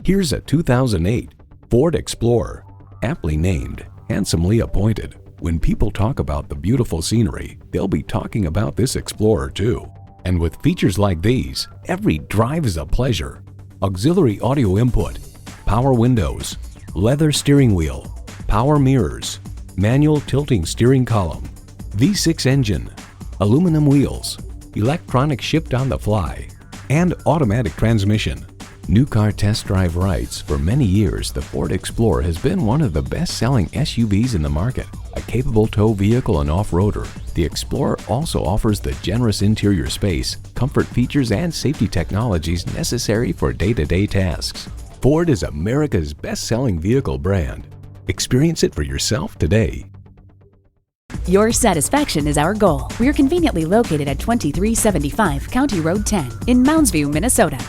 Here's a 2008 Ford Explorer. Aptly named, handsomely appointed. When people talk about the beautiful scenery, they'll be talking about this Explorer too. And with features like these, every drive is a pleasure. Auxiliary audio input, power windows, leather steering wheel, power mirrors, manual tilting steering column, V6 engine, aluminum wheels, electronic shift on the fly, and automatic transmission. New car test drive rights. For many years, the Ford Explorer has been one of the best-selling SUVs in the market. A capable tow vehicle and off-roader, the Explorer also offers the generous interior space, comfort features, and safety technologies necessary for day-to-day tasks. Ford is America's best-selling vehicle brand. Experience it for yourself today. Your satisfaction is our goal. We're conveniently located at 2375 County Road 10 in Mounds View, Minnesota.